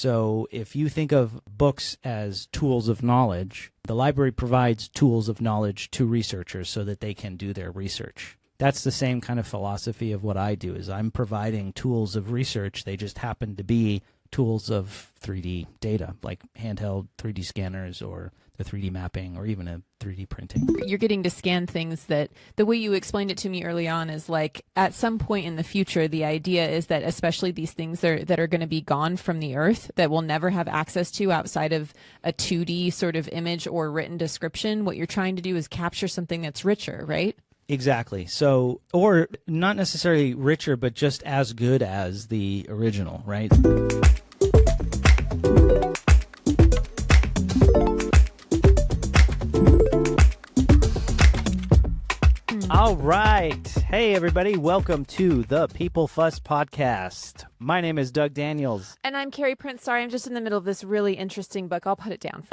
So if you think of books as tools of knowledge, the library provides tools of knowledge to researchers so that they can do their research. That's the same kind of philosophy of what I do, is I'm providing tools of research. They just happen to be tools of 3D data, like handheld 3D scanners or the 3D mapping or even a 3D printing. You're getting to scan things that the way you explained it to me early on is like at some point in the future, the idea is that especially these things that are going to be gone from the earth that we'll never have access to outside of a 2D sort of image or written description. What you're trying to do is capture something that's richer, right? Exactly. So, or not necessarily richer, but just as good as the original, right? All right. Hey, everybody. Welcome to the People Fuss Podcast. My name is Doug Daniels. And I'm Carrie Prince. Sorry, I'm just in the middle of this really interesting book. I'll put it down.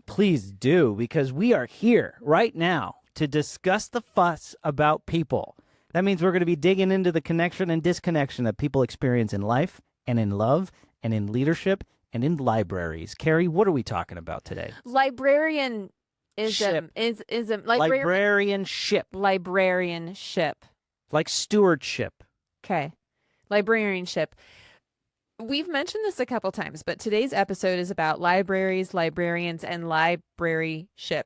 Please do, because we are here right now to discuss the fuss about people. That means we're going to be digging into the connection and disconnection that people experience in life and in love and in leadership and in libraries. Carrie, what are we talking about today? Librarianship. Librarianship. Like stewardship. Okay. Librarianship. We've mentioned this a couple times, but today's episode is about libraries, librarians, and libraryship.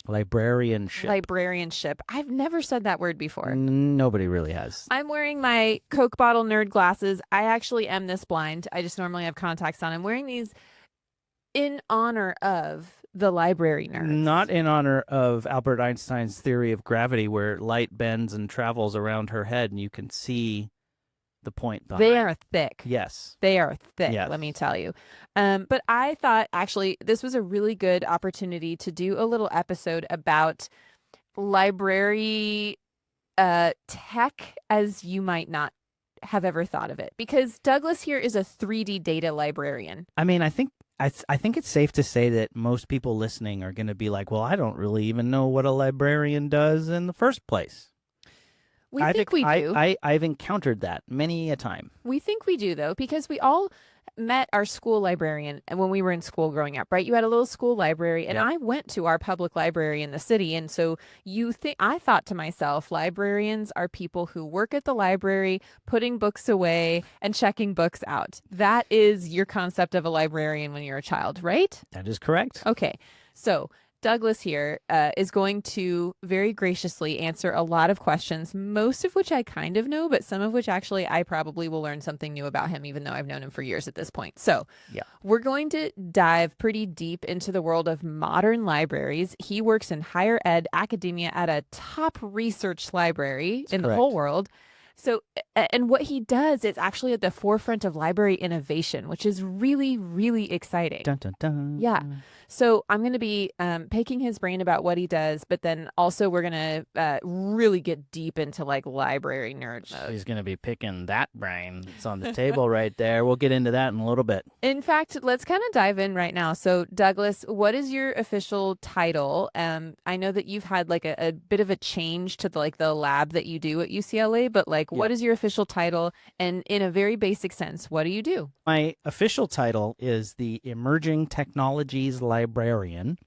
Librarianship. I've never said that word before. Nobody really has. I'm wearing my Coke bottle nerd glasses. I actually am this blind. I just normally have contacts on. I'm wearing these in honor of the library nerds. Not in honor of Albert Einstein's theory of gravity, where light bends and travels around her head and you can see the point behind. They are thick. Yes. They are thick, yes. Let me tell you. But I thought actually this was a really good opportunity to do a little episode about library tech as you might not have ever thought of it. Because Douglas here is a 3D data librarian. I mean, I think it's safe to say that most people listening are going to be like, well, I don't really even know what a librarian does in the first place. I think we do. I've encountered that many a time. We think we do, though, because we all met our school librarian when we were in school growing up, right? You had a little school library, and I went to our public library in the city. And so I thought to myself, librarians are people who work at the library, putting books away and checking books out. That is your concept of a librarian when you're a child, right? That is correct. Okay. So Douglas here is going to very graciously answer a lot of questions, most of which I kind of know, but some of which actually I probably will learn something new about him, even though I've known him for years at this point. So we're going to dive pretty deep into the world of modern libraries. He works in higher ed academia at a top research library in the whole world. So, and what he does is actually at the forefront of library innovation, which is really, really exciting. Dun, dun, dun. Yeah. So I'm going to be picking his brain about what he does, but then also we're going to really get deep into like library nerd mode. He's going to be picking that brain. It's on the table right there. We'll get into that in a little bit. In fact, let's kind of dive in right now. So Douglas, what is your official title? I know that you've had like a bit of a change to the lab that you do at UCLA, but like what is your official title? And in a very basic sense, what do you do? My official title is the Emerging Technologies Librarian,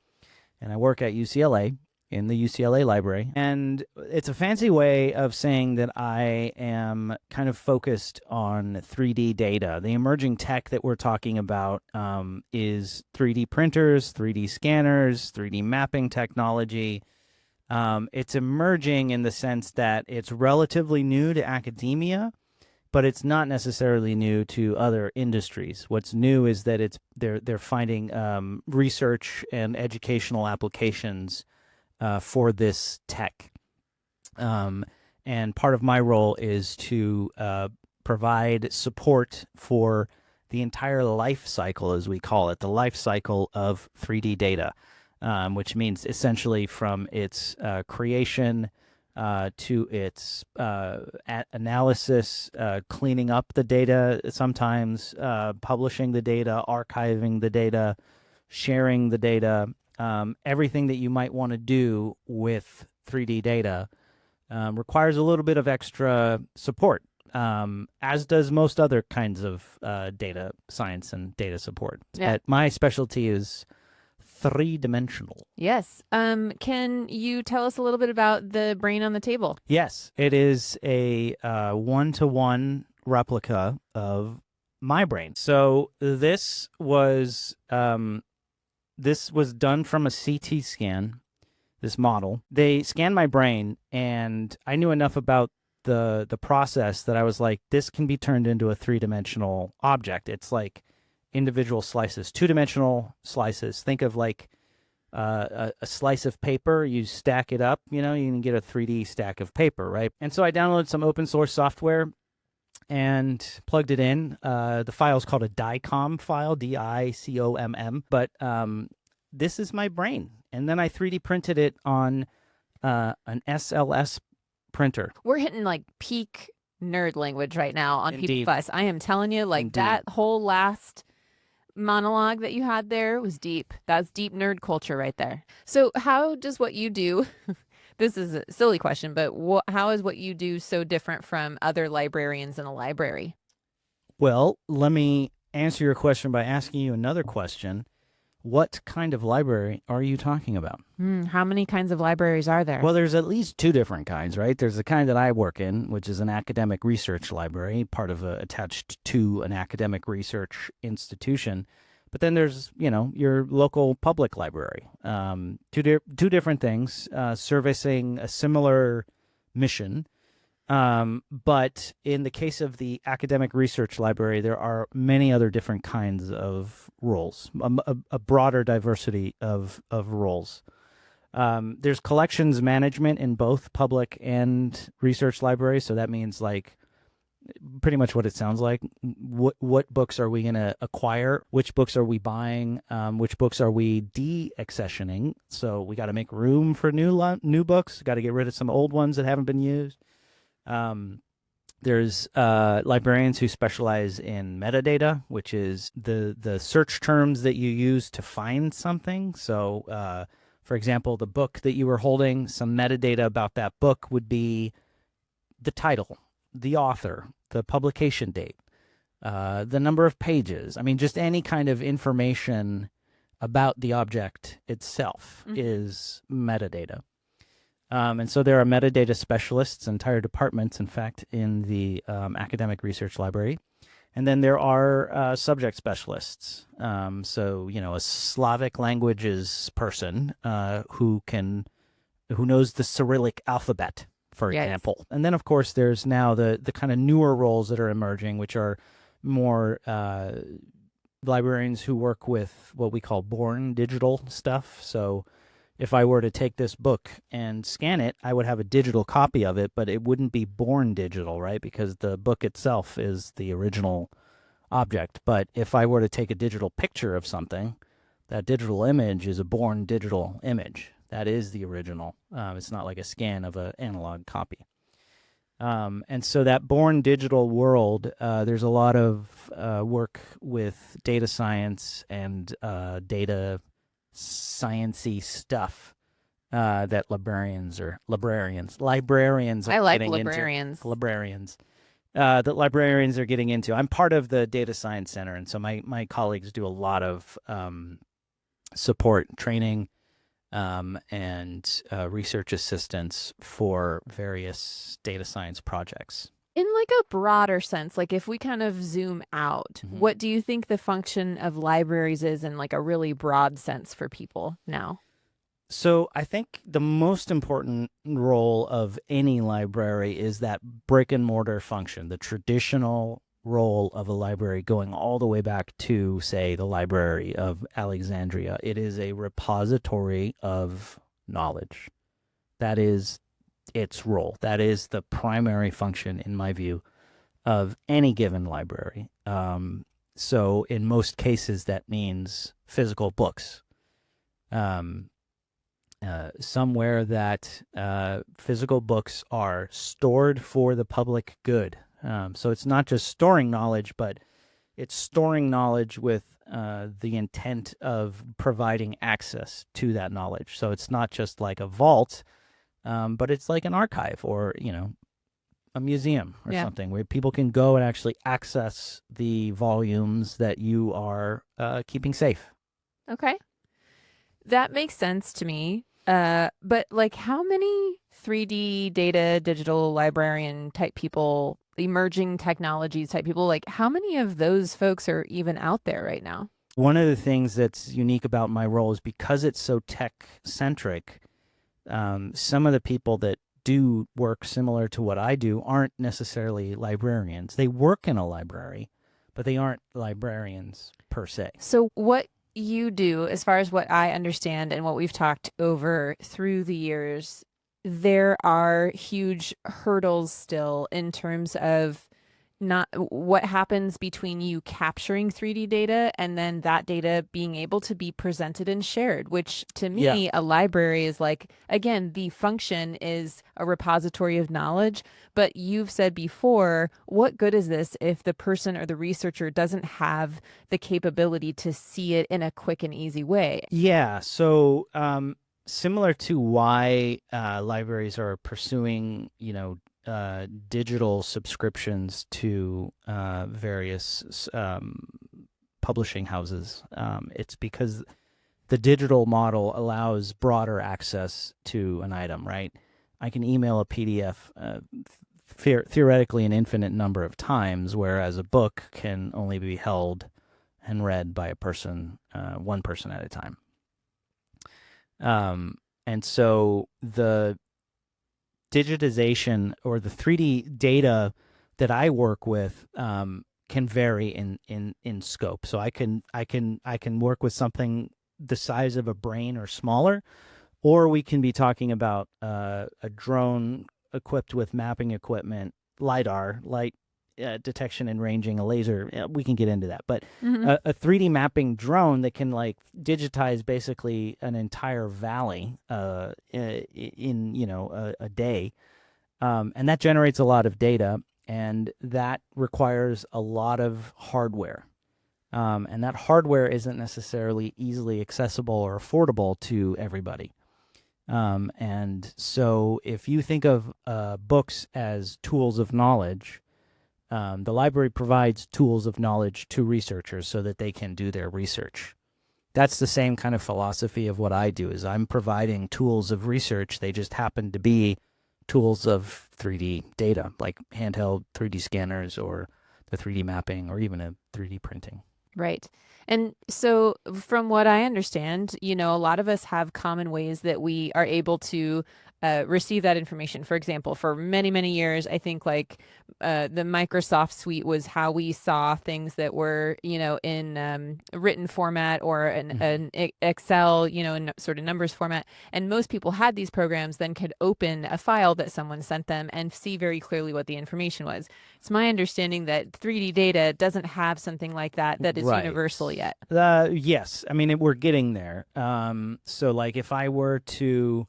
and I work at UCLA in the UCLA library. And it's a fancy way of saying that I am kind of focused on 3D data. The emerging tech that we're talking about is 3D printers, 3D scanners, 3D mapping technology. It's emerging in the sense that it's relatively new to academia, but it's not necessarily new to other industries. What's new is that they're finding research and educational applications for this tech. And part of my role is to provide support for the entire life cycle, as we call it, the life cycle of 3D data, which means essentially from its creation to its analysis, cleaning up the data sometimes, publishing the data, archiving the data, sharing the data, everything that you might want to do with 3D data requires a little bit of extra support. as does most other kinds of data science and data support. Yeah. My specialty is three-dimensional. Yes. Can you tell us a little bit about the brain on the table? Yes, it is a one-to-one replica of my brain. So this was done from a CT scan. This model, they scanned my brain, and I knew enough about the process that I was like, this can be turned into a three-dimensional object. It's like individual slices, two-dimensional slices. Think of like a slice of paper. You stack it up, you can get a 3D stack of paper, right? And so I downloaded some open source software and plugged it in. The file is called a DICOM file, DICOMM. But this is my brain. And then I 3D printed it on an SLS printer. We're hitting like peak nerd language right now on Indeed. People Fuss. I am telling you, like, Indeed. that whole last monologue that you had there was deep. That's deep nerd culture right there. So how does what you do, this is a silly question, but how is what you do so different from other librarians in a library? Well, let me answer your question by asking you another question. What kind of library are you talking about? How many kinds of libraries are there? Well, there's at least two different kinds, right? There's the kind that I work in, which is an academic research library, attached to an academic research institution. But then there's, your local public library. Two different things, servicing a similar mission. But in the case of the academic research library, there are many other different kinds of roles, a broader diversity of roles. There's collections management in both public and research libraries. So that means like pretty much what it sounds like. What books are we going to acquire? Which books are we buying? Which books are we de-accessioning? So we got to make room for new books. Got to get rid of some old ones that haven't been used. There's librarians who specialize in metadata, which is the search terms that you use to find something. So, for example, the book that you were holding, some metadata about that book would be the title, the author, the publication date, the number of pages. I mean, just any kind of information about the object itself is metadata. And so there are metadata specialists, entire departments, in fact, in the academic research library. And then there are subject specialists. So, a Slavic languages person who knows the Cyrillic alphabet, for example. And then, of course, there's now the kind of newer roles that are emerging, which are more librarians who work with what we call born digital stuff. So if I were to take this book and scan it, I would have a digital copy of it, but it wouldn't be born digital, right? Because the book itself is the original object. But if I were to take a digital picture of something, that digital image is a born digital image. That is the original. It's not like a scan of an analog copy. And so that born digital world, there's a lot of work with data science and data science-y stuff that librarians are getting librarians. into. Librarians. That librarians are getting into. I'm part of the Data Science Center, and so my colleagues do a lot of support, training, and research assistance for various data science projects. In like a broader sense, like if we kind of zoom out, what do you think the function of libraries is in like a really broad sense for people now? So I think the most important role of any library is that brick and mortar function, the traditional role of a library going all the way back to, say, the Library of Alexandria. It is a repository of knowledge. That is its role. That is the primary function, in my view, of any given library. So in most cases, that means physical books. Somewhere that physical books are stored for the public good. So it's not just storing knowledge, but it's storing knowledge with the intent of providing access to that knowledge. So it's not just like a vault, but it's like an archive or, a museum or Yeah. something where people can go and actually access the volumes that you are keeping safe. Okay. That makes sense to me. But like how many 3D data digital librarian type people, emerging technologies type people, like how many of those folks are even out there right now? One of the things that's unique about my role is because it's so tech centric, some of the people that do work similar to what I do aren't necessarily librarians. They work in a library, but they aren't librarians per se. So what you do, as far as what I understand and what we've talked over through the years, there are huge hurdles still in terms of not what happens between you capturing 3D data and then that data being able to be presented and shared, which to Yeah. me, a library is like, again, the function is a repository of knowledge. But you've said before, what good is this if the person or the researcher doesn't have the capability to see it in a quick and easy way? Yeah. So, similar to why libraries are pursuing, digital subscriptions to various publishing houses, it's because the digital model allows broader access to an item, right? I can email a PDF theoretically an infinite number of times, whereas a book can only be held and read by a person, one person at a time. And so the digitization or the 3D data that I work with can vary in scope. So I can work with something the size of a brain or smaller, or we can be talking about a drone equipped with mapping equipment, lidar, light detection and ranging, a laser. We can get into that, but Mm-hmm. a 3D mapping drone that can like digitize basically an entire valley in a day, and that generates a lot of data, and that requires a lot of hardware. And that hardware isn't necessarily easily accessible or affordable to everybody. And so if you think of books as tools of knowledge, the library provides tools of knowledge to researchers so that they can do their research. That's the same kind of philosophy of what I do is I'm providing tools of research. They just happen to be tools of 3D data, like handheld 3D scanners or the 3D mapping or even a 3D printing. Right. And so, from what I understand, a lot of us have common ways that we are able to receive that information. For example, for many, many years, I think like the Microsoft suite was how we saw things that were, in written format or an Excel, in sort of numbers format. And most people had these programs, then could open a file that someone sent them and see very clearly what the information was. It's my understanding that 3D data doesn't have something like that is Right. universal yet. Yes. I mean, we're getting there. So, like, if I were to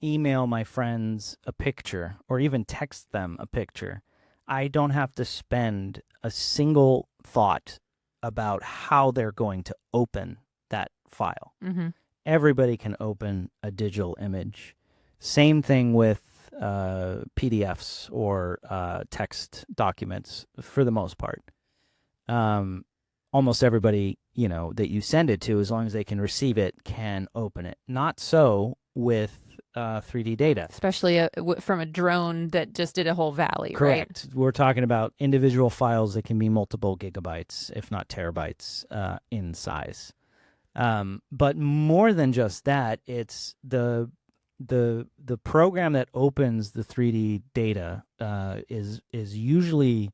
email my friends a picture or even text them a picture, I don't have to spend a single thought about how they're going to open that file. Mm-hmm. Everybody can open a digital image. Same thing with PDFs or text documents for the most part. Almost everybody, that you send it to, as long as they can receive it, can open it. Not so with 3D data. Especially from a drone that just did a whole valley, Correct. right? We're talking about individual files that can be multiple gigabytes, if not terabytes, in size. But more than just that, it's the program that opens the 3D data is usually.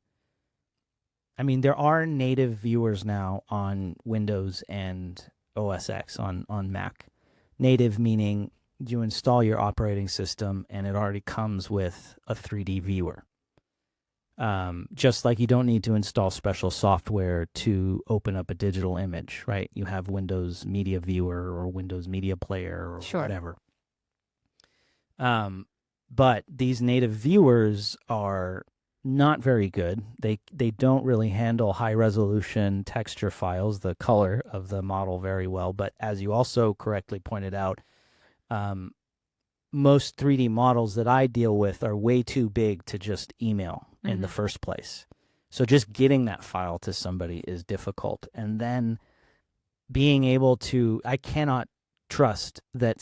I mean, there are native viewers now on Windows and OS X on Mac. Native meaning you install your operating system and it already comes with a 3D viewer. Just like you don't need to install special software to open up a digital image, right? You have Windows Media Viewer or Windows Media Player or Sure. whatever. But these native viewers are not very good. They don't really handle high resolution texture files, the color of the model very well. But as you also correctly pointed out, most 3D models that I deal with are way too big to just email in the Mm-hmm. first place. So just getting that file to somebody is difficult. And then being able to, I cannot trust that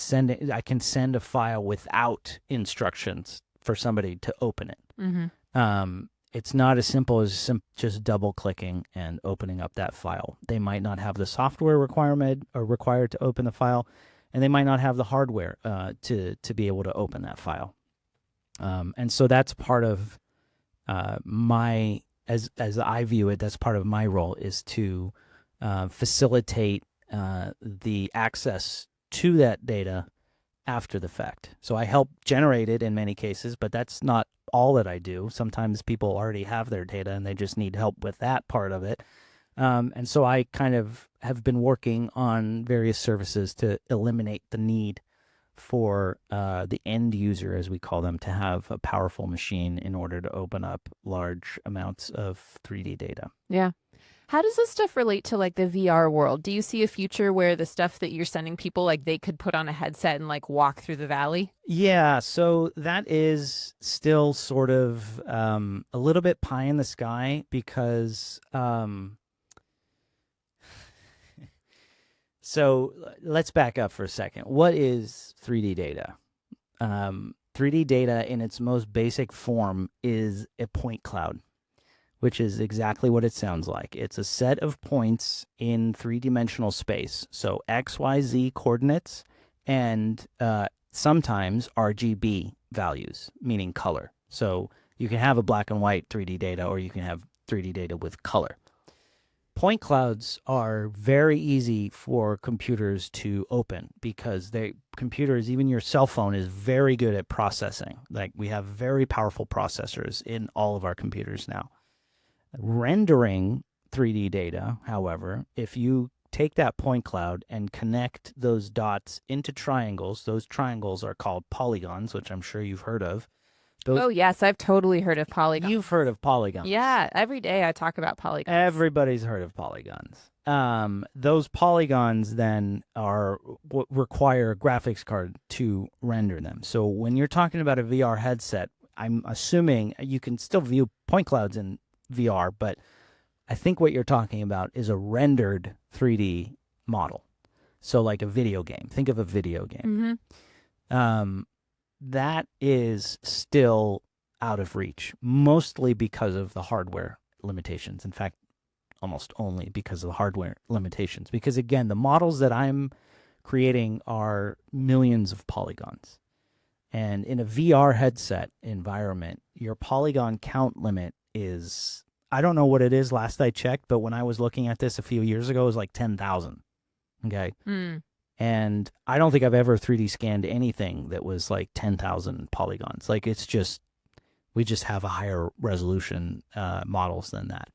I can send a file without instructions for somebody to open it. Mm-hmm. It's not as simple as just double clicking and opening up that file. They might not have the software requirement or required to open the file, and they might not have the hardware to be able to open that file. And so that's part of my, as I view it, that's part of my role, is to facilitate the access to that data after the fact. So I help generate it in many cases, but that's not all that I do. Sometimes people already have their data and they just need help with that part of it. And so I kind of have been working on various services to eliminate the need for the end user, as we call them, to have a powerful machine in order to open up large amounts of 3D data. Yeah. How does this stuff relate to like the VR world? Do you see a future where the stuff that you're sending people, like they could put on a headset and like walk through the valley? Yeah, so that is still sort of a little bit pie in the sky because so let's back up for a second. What is 3D data? 3D data in its most basic form is a point cloud, which is exactly what it sounds like. It's a set of points in three-dimensional space. So X, Y, Z coordinates and sometimes RGB values, meaning color. So you can have a black and white 3D data or you can have 3D data with color. Point clouds are very easy for computers to open because computers, even your cell phone, is very good at processing. Like we have very powerful processors in all of our computers now. Rendering 3D data, however, if you take that point cloud and connect those dots into triangles, those triangles are called polygons, which I'm sure you've heard of. Oh, yes, I've totally heard of polygons. You've heard of polygons. Yeah, every day I talk about polygons. Everybody's heard of polygons. Those polygons then require a graphics card to render them. So when you're talking about a VR headset, I'm assuming you can still view point clouds in VR, but I think what you're talking about is a rendered 3D model. So like a video game. Think of a video game. Mm-hmm. That is still out of reach, mostly because of the hardware limitations. In fact, almost only because of the hardware limitations. Because again, the models that I'm creating are millions of polygons. And in a VR headset environment, your polygon count limit is, I don't know what it is last I checked, but when I was looking at this a few years ago, it was like 10,000. Okay. Mm. And I don't think I've ever 3D scanned anything that was like 10,000 polygons. Like it's just, we just have a higher resolution models than that.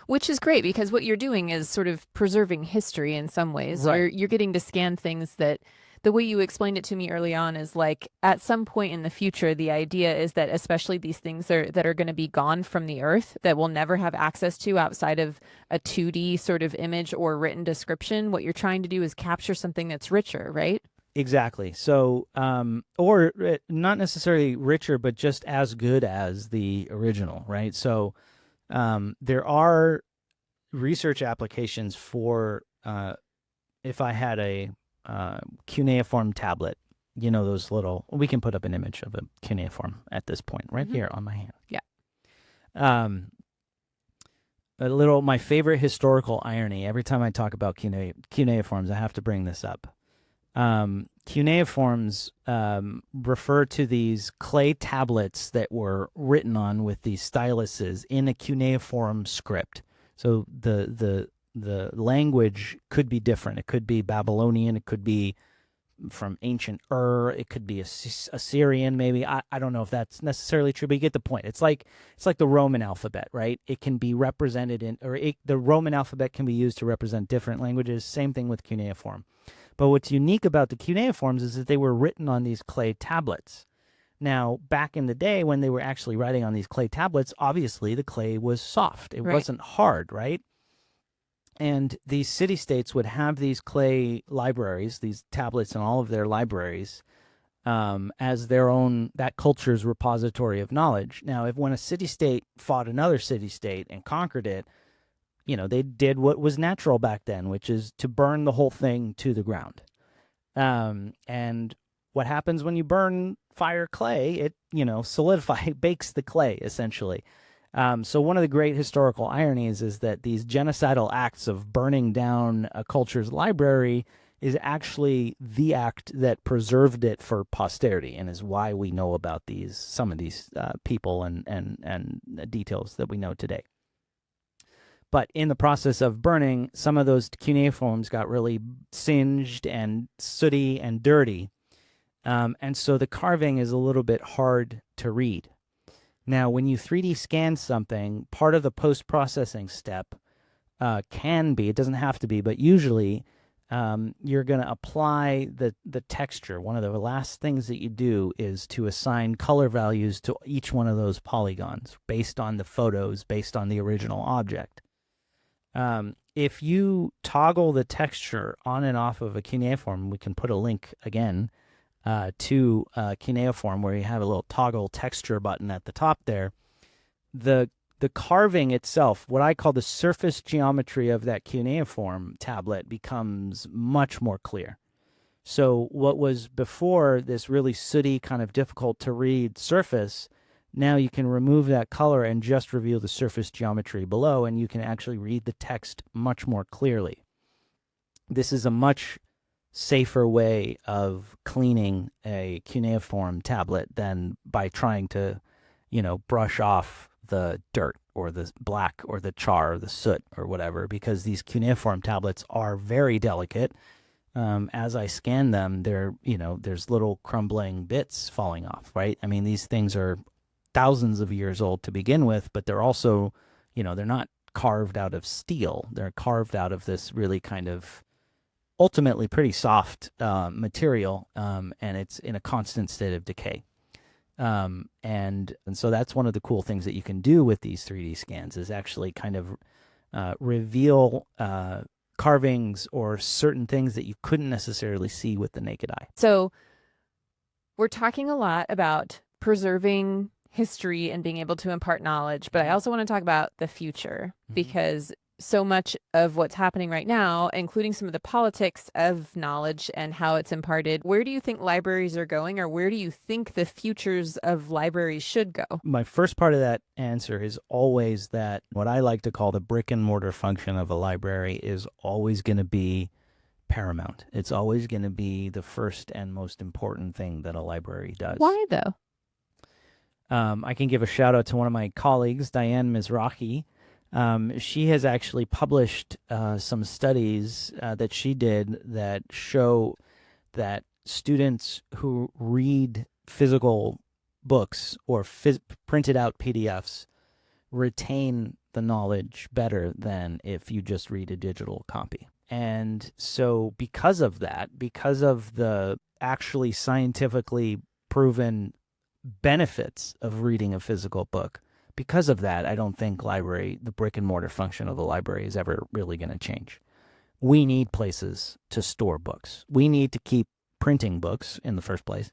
Which is great because what you're doing is sort of preserving history in some ways. Right. You're getting to scan things that the way you explained it to me early on is like at some point in the future, the idea is that especially these things that are going to be gone from the earth that we'll never have access to outside of a 2D sort of image or written description. What you're trying to do is capture something that's richer, right? Exactly. So, or not necessarily richer, but just as good as the original, right? So, there are research applications for if I had a cuneiform tablet, you know, those little, we can put up an image of a cuneiform at this point right here on my hand. Yeah. My favorite historical irony, every time I talk about cuneiforms, I have to bring this up. Cuneiforms refer to these clay tablets that were written on with these styluses in a cuneiform script. So the language could be different. It could be Babylonian. It could be from ancient it could be Assyrian, maybe. I don't know if that's necessarily true, but you get the point. It's like the Roman alphabet, right? It can be represented the Roman alphabet can be used to represent different languages. Same thing with cuneiform. But what's unique about the cuneiforms is that they were written on these clay tablets. Now, back in the day when they were actually writing on these clay tablets, obviously the clay was soft. It wasn't hard, right? And these city-states would have these clay libraries, these tablets in all of their libraries, as their own, that culture's repository of knowledge. Now, if when a city state fought another city state and conquered it, they did what was natural back then, which is to burn the whole thing to the ground. And what happens when you burn fire clay? It, solidify bakes the clay essentially. So one of the great historical ironies is that these genocidal acts of burning down a culture's library is actually the act that preserved it for posterity, and is why we know about some of these people and details that we know today. But in the process of burning, some of those cuneiforms got really singed and sooty and dirty. And so the carving is a little bit hard to read. Now, when you 3D scan something, part of the post-processing step can be, it doesn't have to be, but usually you're going to apply the texture. One of the last things that you do is to assign color values to each one of those polygons based on the photos, based on the original object. If you toggle the texture on and off of a cuneiform, we can put a link again to cuneiform where you have a little toggle texture button at the top there. The carving itself, what I call the surface geometry of that cuneiform tablet, becomes much more clear. So what was before this really sooty, kind of difficult to read surface, now you can remove that color and just reveal the surface geometry below, and you can actually read the text much more clearly. This is a much safer way of cleaning a cuneiform tablet than by trying to, brush off the dirt or the black or the char or the soot or whatever, because these cuneiform tablets are very delicate. As I scan them, there's little crumbling bits falling off, right? I mean, these things are thousands of years old to begin with, but they're also, they're not carved out of steel. They're carved out of this really kind of ultimately pretty soft material, and it's in a constant state of decay. And so that's one of the cool things that you can do with these 3D scans, is actually kind of reveal carvings or certain things that you couldn't necessarily see with the naked eye. So we're talking a lot about preserving history and being able to impart knowledge, but I also want to talk about the future, because so much of what's happening right now, including some of the politics of knowledge and how it's imparted, where do you think libraries are going, or where do you think the futures of libraries should go? My first part of that answer is always that what I like to call the brick and mortar function of a library is always going to be paramount. It's always going to be the first and most important thing that a library does. Why though? I can give a shout out to one of my colleagues, Diane Mizrahi. She has actually published some studies that she did that show that students who read physical books or printed out PDFs retain the knowledge better than if you just read a digital copy. And so because of that, because of the actually scientifically proven benefits of reading a physical book, because of that, I don't think the brick and mortar function of the library is ever really going to change. We need places to store books. We need to keep printing books in the first place,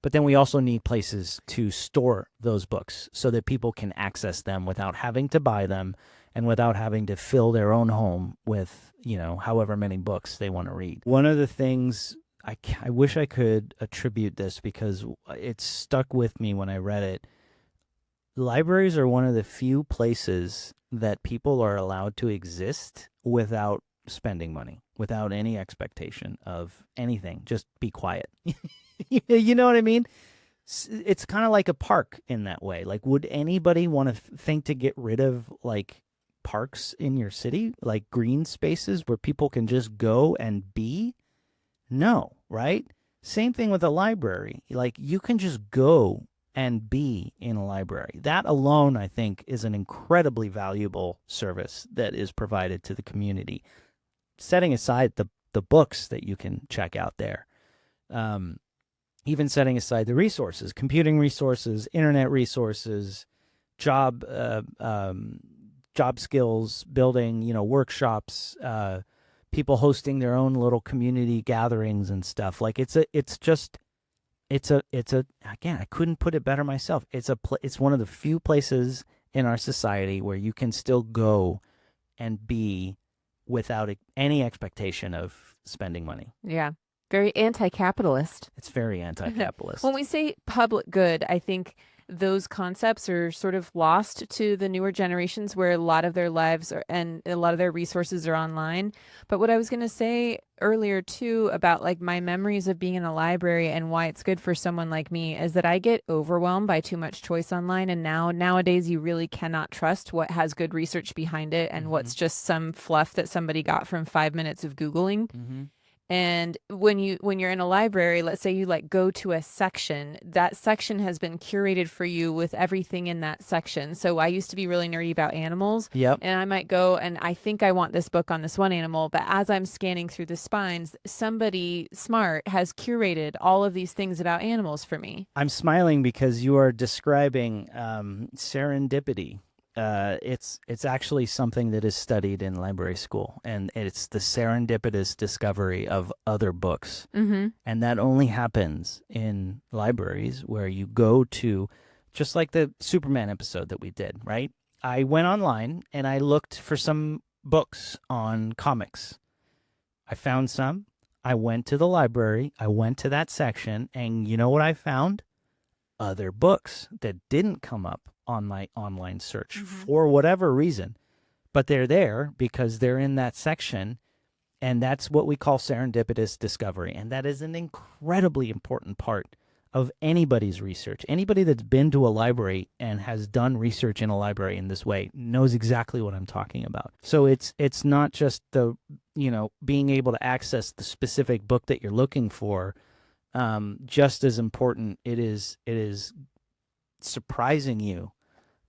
but then we also need places to store those books so that people can access them without having to buy them and without having to fill their own home with, however many books they want to read. One of the things I wish I could attribute this, because it stuck with me when I read it. Libraries are one of the few places that people are allowed to exist without spending money, without any expectation of anything. Just be quiet. You know what I mean? It's kind of like a park in that way. Like, would anybody want to think to get rid of like parks in your city, like green spaces where people can just go and be? No, right? Same thing with a library. Like, you can just go and be in a library. That alone, I think, is an incredibly valuable service that is provided to the community, setting aside the books that you can check out there. Even setting aside the resources, computing resources, internet resources, job skills building, workshops, people hosting their own little community gatherings and stuff. Like, it's just it's a again, I couldn't put it better myself. It's one of the few places in our society where you can still go and be without any expectation of spending money. Yeah. Very anti-capitalist. It's very anti-capitalist. When we say public good, I think those concepts are sort of lost to the newer generations where a lot of their lives are, and a lot of their resources are online. But what I was going to say earlier too about like my memories of being in a library and why it's good for someone like me is that I get overwhelmed by too much choice online. And nowadays you really cannot trust what has good research behind it and what's just some fluff that somebody got from 5 minutes of Googling. And when you're in a library, let's say you like go to a section, that section has been curated for you with everything in that section. So I used to be really nerdy about animals. Yep. And I might go and I think I want this book on this one animal, but as I'm scanning through the spines, somebody smart has curated all of these things about animals for me. I'm smiling because you are describing serendipity. It's actually something that is studied in library school, and it's the serendipitous discovery of other books. And that only happens in libraries where you go to, just like the Superman episode that we did, right? I went online and I looked for some books on comics. I found some. I went to the library. I went to that section, and you know what I found? Other books that didn't come up on my online search for whatever reason, but they're there because they're in that section, and that's what we call serendipitous discovery. And that is an incredibly important part of anybody's research. Anybody that's been to a library and has done research in a library in this way knows exactly what I'm talking about. So it's not just the, being able to access the specific book that you're looking for. Just as important, it is surprising you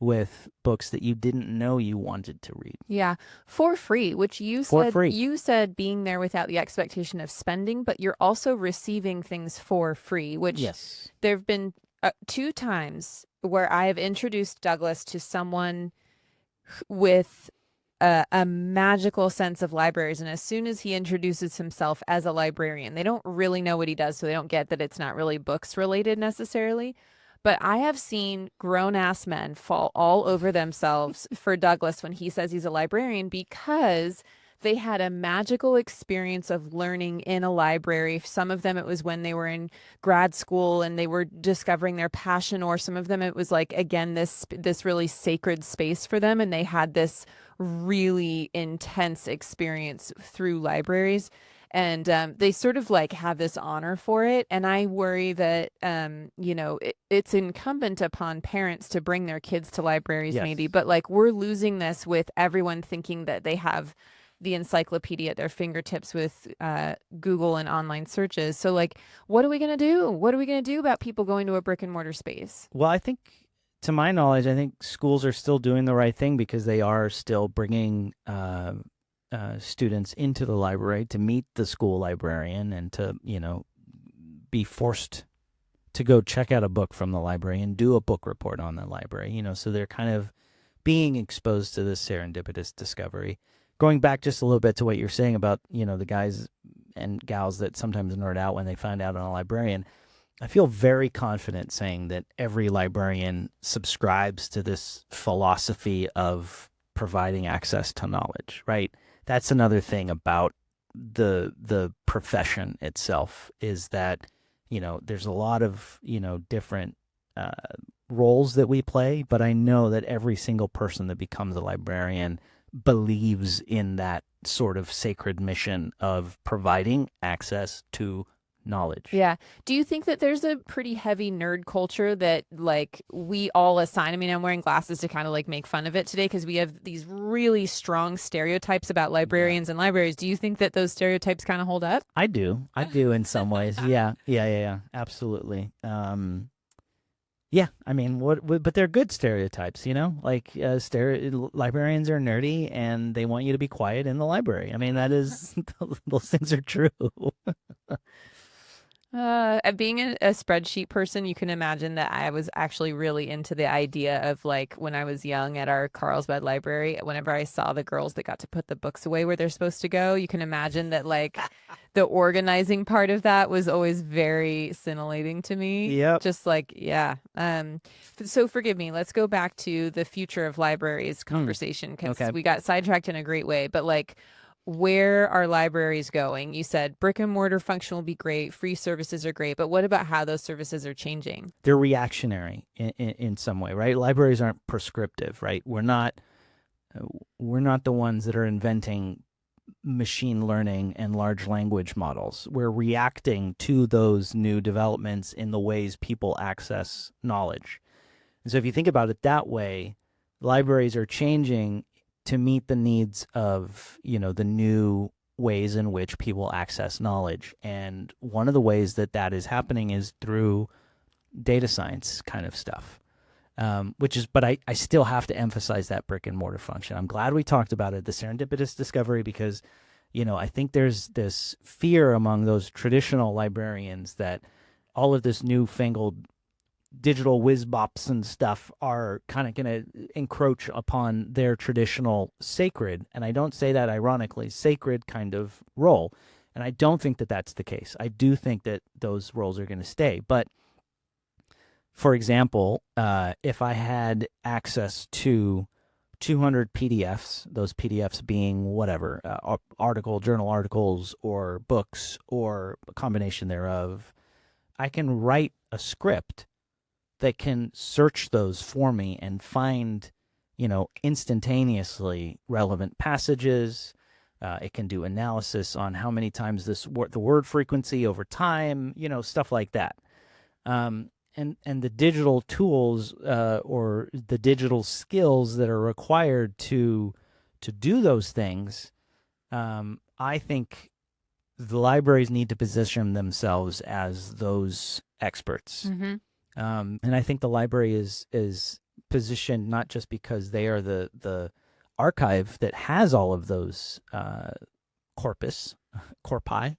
with books that you didn't know you wanted to read. Yeah, for free, which you said being there without the expectation of spending, but you're also receiving things for free, which Yes. there've been 2 times where I have introduced Douglas to someone with a magical sense of libraries. And as soon as he introduces himself as a librarian, they don't really know what he does, so they don't get that it's not really books related necessarily. But I have seen grown-ass men fall all over themselves for Douglas when he says he's a librarian because they had a magical experience of learning in a library. Some of them, it was when they were in grad school and they were discovering their passion, or some of them, it was like, again, this really sacred space for them. And they had this really intense experience through libraries. And they sort of like have this honor for it. And I worry that, it's incumbent upon parents to bring their kids to libraries, maybe. But like we're losing this with everyone thinking that they have the encyclopedia at their fingertips with Google and online searches. So like, what are we going to do? What are we going to do about people going to a brick and mortar space? Well, I think, to my knowledge, I think schools are still doing the right thing because they are still bringing students into the library to meet the school librarian and to, be forced to go check out a book from the library and do a book report on the library, so they're kind of being exposed to this serendipitous discovery. Going back just a little bit to what you're saying about, the guys and gals that sometimes nerd out when they find out on a librarian, I feel very confident saying that every librarian subscribes to this philosophy of providing access to knowledge, right? That's another thing about the profession itself, is that, there's a lot of, different roles that we play, but I know that every single person that becomes a librarian believes in that sort of sacred mission of providing access to knowledge. Yeah. Do you think that there's a pretty heavy nerd culture that like we all assign? I mean, I'm wearing glasses to kind of like make fun of it today because we have these really strong stereotypes about librarians and libraries. Do you think that those stereotypes kind of hold up? I do in some ways. Yeah. Absolutely. Yeah, I mean, but they're good stereotypes, like librarians are nerdy and they want you to be quiet in the library. I mean, that is, those things are true. Being a spreadsheet person, you can imagine that I was actually really into the idea of like when I was young at our Carlsbad library, whenever I saw the girls that got to put the books away where they're supposed to go, you can imagine that like the organizing part of that was always very scintillating to me. Yep. Just like, yeah. So forgive me. Let's go back to the future of libraries conversation because Okay. we got sidetracked in a great way. But like, where are libraries going? You said brick and mortar function will be great. Free services are great. But what about how those services are changing? They're reactionary in some way, right? Libraries aren't prescriptive, right? We're not the ones that are inventing machine learning and large language models. We're reacting to those new developments in the ways people access knowledge. And so if you think about it that way, libraries are changing to meet the needs of, the new ways in which people access knowledge. And one of the ways that that is happening is through data science kind of stuff. But I still have to emphasize that brick and mortar function. I'm glad we talked about it, the serendipitous discovery, because, I think there's this fear among those traditional librarians that all of this newfangled digital whiz bops and stuff are kind of going to encroach upon their traditional sacred, and I don't say that ironically, sacred kind of role. And I don't think that that's the case. I do think that those roles are going to stay. But for example, if I had access to 200 PDFs, those PDFs being whatever, journal articles or books or a combination thereof, I can write a script that can search those for me and find, instantaneously relevant passages. It can do analysis on how many times the word frequency over time, stuff like that. And the digital tools or the digital skills that are required to do those things, I think the libraries need to position themselves as those experts. Mm-hmm. And I think the library is positioned not just because they are the archive that has all of those corpi,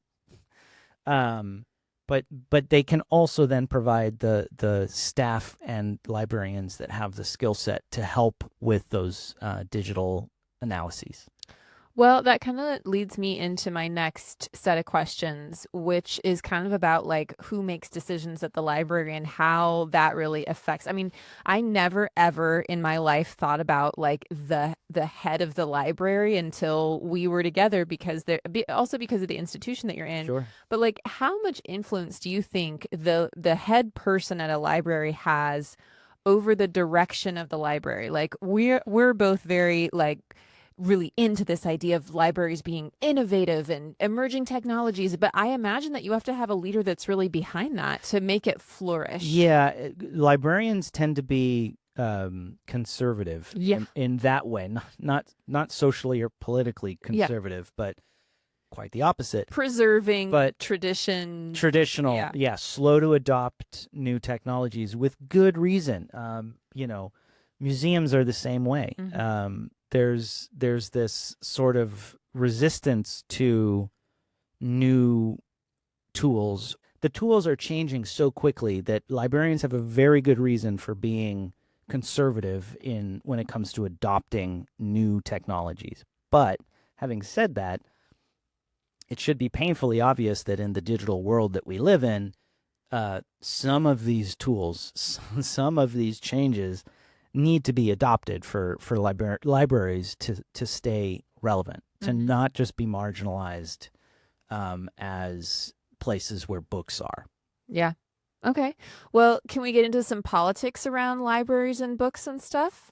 but they can also then provide the staff and librarians that have the skill set to help with those digital analyses. Well, that kind of leads me into my next set of questions, which is kind of about like who makes decisions at the library and how that really affects. I mean, I never ever in my life thought about like the head of the library until we were together also because of the institution that you're in. Sure. But like how much influence do you think the head person at a library has over the direction of the library? Like we're both very like really into this idea of libraries being innovative and emerging technologies, but I imagine that you have to have a leader that's really behind that to make it flourish. Yeah, librarians tend to be conservative in that way, not socially or politically conservative, but quite the opposite. Preserving but traditional, slow to adopt new technologies with good reason. Museums are the same way. Mm-hmm. There's this sort of resistance to new tools. The tools are changing so quickly that librarians have a very good reason for being conservative when it comes to adopting new technologies. But having said that, it should be painfully obvious that in the digital world that we live in, some of these tools, some of these changes need to be adopted for libraries to stay relevant, to not just be marginalized as places where books are. Yeah. Okay. Well, can we get into some politics around libraries and books and stuff?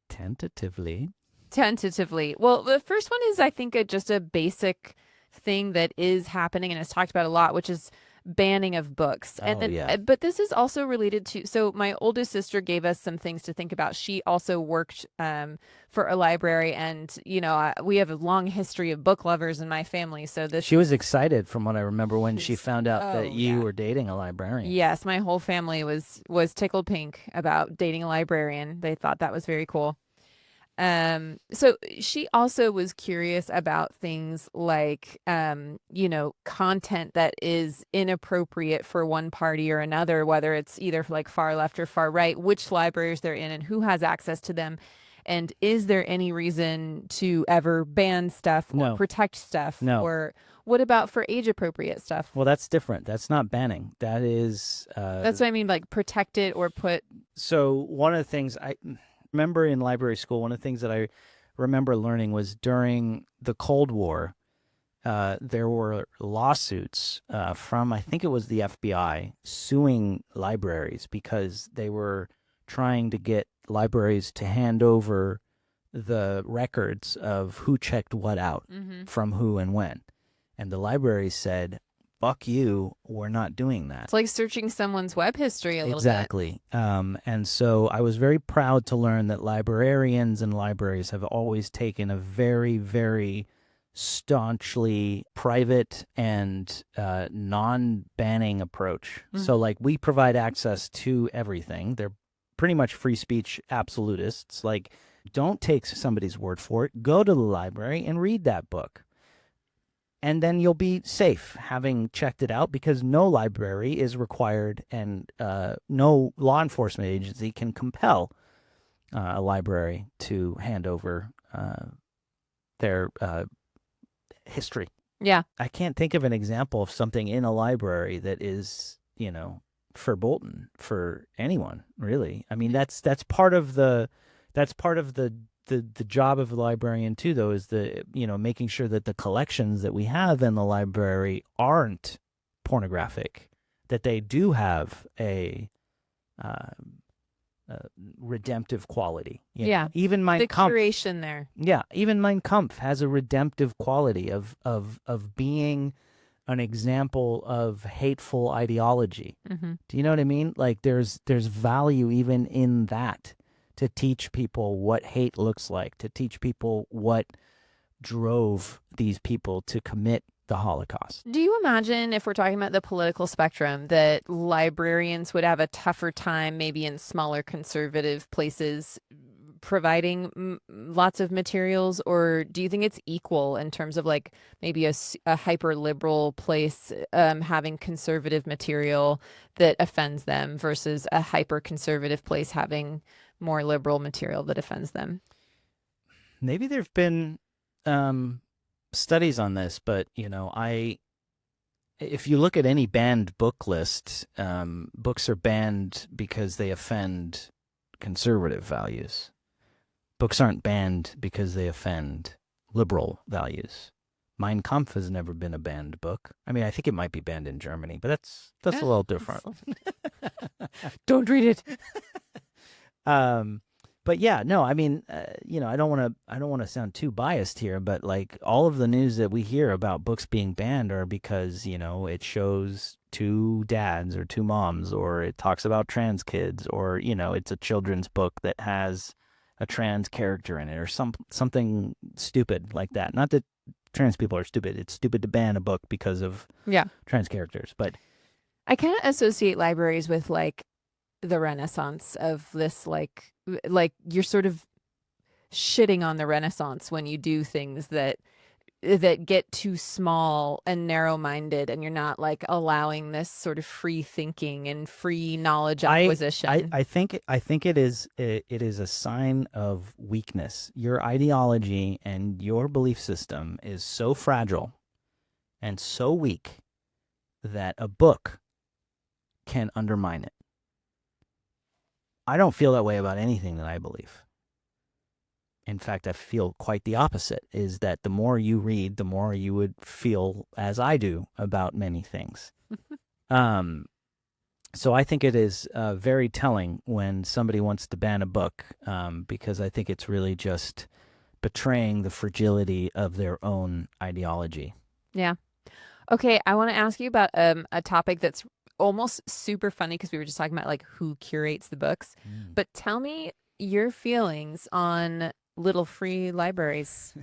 Tentatively. Well, the first one is, I think, just a basic thing that is happening and is talked about a lot, which is banning of books. But this is also related to, so my oldest sister gave us some things to think about. She also worked for a library, and we have a long history of book lovers in my family. So she was excited, from what I remember, when she found out that you were dating a librarian. Yes, my whole family was tickled pink about dating a librarian. They thought that was very cool. So she also was curious about things like, content that is inappropriate for one party or another, whether it's either like far left or far right, which libraries they're in and who has access to them. And is there any reason to ever ban stuff or protect stuff? No. Or What about for age appropriate stuff? Well, that's different. That's not banning. That is That's what I mean, like protect it or put. so one of the things I remember in library school, one of the things that I remember learning was during the Cold War, there were lawsuits from, I think it was the FBI, suing libraries because they were trying to get libraries to hand over the records of who checked what out Mm-hmm. from who and when. And the library said, fuck you, we're not doing that. It's like searching someone's web history a little bit. Exactly. And so I was very proud to learn that librarians and libraries have always taken a very, very staunchly private and non-banning approach. So, like, we provide access to everything. They're pretty much free speech absolutists. Like, don't take somebody's word for it. Go to the library and read that book. And then you'll be safe having checked it out, because no library is required and no law enforcement agency can compel a library to hand over their history. Yeah. I can't think of an example of something in a library that is, verboten for anyone, really. I mean, that's part of the job of the librarian too, though, is making sure that the collections that we have in the library aren't pornographic, that they do have a redemptive quality. Yeah. Even Mein The Kampf. curation there. Yeah, even Mein Kampf has a redemptive quality of being an example of hateful ideology. Mm-hmm. Do you know what I mean? Like, there's value even in that, to teach people what hate looks like, to teach people what drove these people to commit the Holocaust. Do you imagine, if we're talking about the political spectrum, that librarians would have a tougher time maybe in smaller conservative places providing lots of materials? Or do you think it's equal in terms of like maybe a hyper liberal place having conservative material that offends them versus a hyper conservative place having more liberal material that offends them? Maybe there've been studies on this, but if you look at any banned book list, books are banned because they offend conservative values. Books aren't banned because they offend liberal values. Mein Kampf has never been a banned book. I mean, I think it might be banned in Germany, but that's a little different. Don't read it. But yeah, no, I mean, I don't want to sound too biased here, but like, all of the news that we hear about books being banned are because, it shows two dads or two moms, or it talks about trans kids, or, it's a children's book that has a trans character in it, or something stupid like that. Not that trans people are stupid. It's stupid to ban a book because of trans characters, but I kind of associate libraries with like the Renaissance of this, like you're sort of shitting on the Renaissance when you do things that get too small and narrow-minded, and you're not like allowing this sort of free thinking and free knowledge acquisition. I think it is a sign of weakness. Your ideology and your belief system is so fragile and so weak that a book can undermine it. I don't feel that way about anything that I believe. In fact, I feel quite the opposite, is that the more you read, the more you would feel as I do about many things. So I think it is very telling when somebody wants to ban a book, because I think it's really just betraying the fragility of their own ideology. Yeah. Okay, I want to ask you about a topic that's almost super funny, because we were just talking about like who curates the books. But tell me your feelings on little free libraries.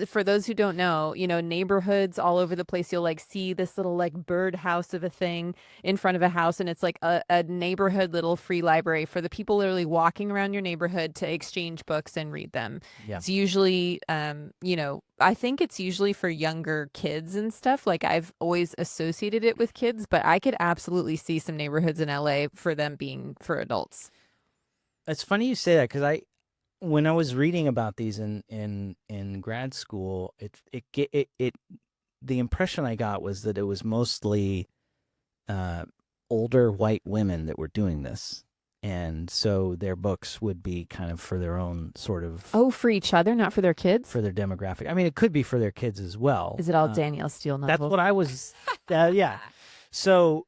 For those who don't know, neighborhoods all over the place, you'll like see this little like birdhouse of a thing in front of a house, and it's like a neighborhood little free library for the people literally walking around your neighborhood to exchange books and read them. Yeah. It's usually I think it's usually for younger kids and stuff. Like, I've always associated it with kids, but I could absolutely see some neighborhoods in LA for them being for adults. It's funny you say that, because when I was reading about these in grad school, the impression I got was that it was mostly older white women that were doing this. And so their books would be kind of for their own sort of Oh, for each other, not for their kids? for their demographic. I mean, it could be for their kids as well. Is it all Danielle Steele novels? That's what I was. Yeah. So,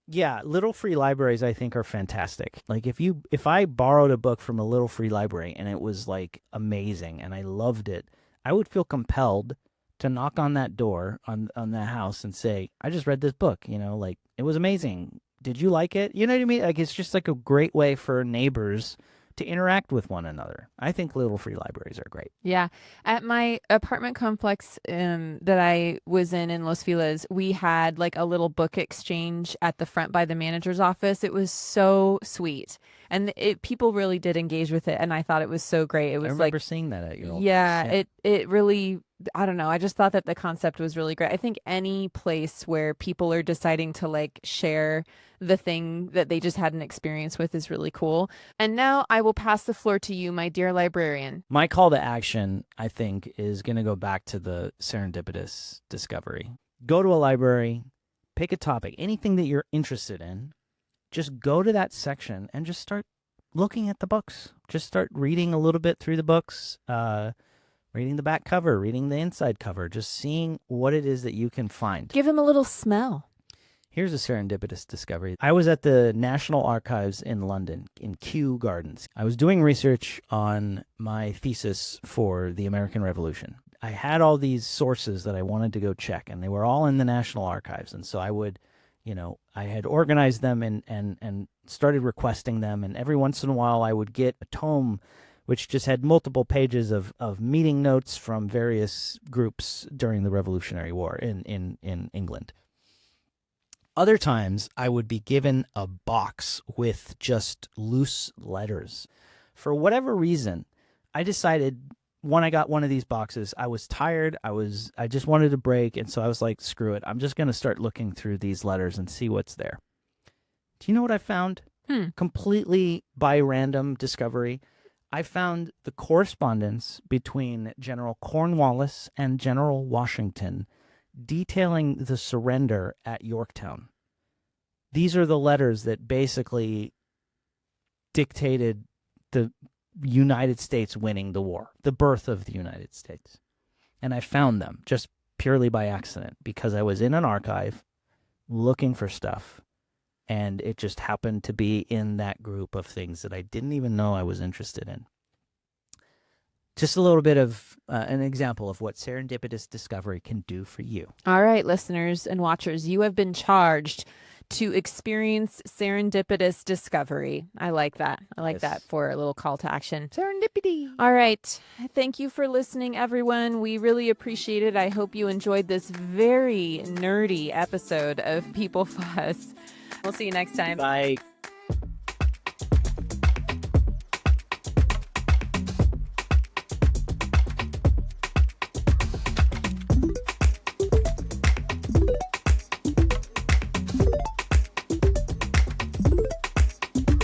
yeah, little free libraries I think are fantastic. Like if I borrowed a book from a little free library and it was like amazing and I loved it, I would feel compelled to knock on that door on that house and say, I just read this book, like it was amazing. Did you like it? You know what I mean? Like it's just like a great way for neighbors to interact with one another. I think little free libraries are great. Yeah. At my apartment complex that I was in Los Feliz, we had like a little book exchange at the front by the manager's office. It was so sweet. And people really did engage with it. And I thought it was so great. It was I remember seeing that at your old yeah, place. it really, I don't know. I just thought that the concept was really great. I think any place where people are deciding to like share the thing that they just had an experience with is really cool. And now I will pass the floor to you, my dear librarian. My call to action, I think, is going to go back to the serendipitous discovery. Go to a library, pick a topic, anything that you're interested in. Just go to that section and just start looking at the books. Just start reading a little bit through the books, reading the back cover, reading the inside cover, just seeing what it is that you can find. Give him a little smell. Here's a serendipitous discovery. I was at the National Archives in London, in Kew Gardens. I was doing research on my thesis for the American Revolution. I had all these sources that I wanted to go check, and they were all in the National Archives. And so I would, I had organized them and started requesting them. And every once in a while, I would get a tome which just had multiple pages of meeting notes from various groups during the Revolutionary War in England. Other times, I would be given a box with just loose letters. For whatever reason, I decided when I got one of these boxes, I was tired. I just wanted a break, and so I was like, screw it. I'm just going to start looking through these letters and see what's there. Do you know what I found? Completely by random discovery. I found the correspondence between General Cornwallis and General Washington detailing the surrender at Yorktown. These are the letters that basically dictated the United States winning the war, the birth of the United States. And I found them just purely by accident because I was in an archive looking for stuff, and it just happened to be in that group of things that I didn't even know I was interested in. Just a little bit of an example of what serendipitous discovery can do for you. All right, listeners and watchers, you have been charged to experience serendipitous discovery. I like that. I like that for a little call to action. Serendipity. All right. Thank you for listening, everyone. We really appreciate it. I hope you enjoyed this very nerdy episode of People Fuss. We'll see you next time. Bye.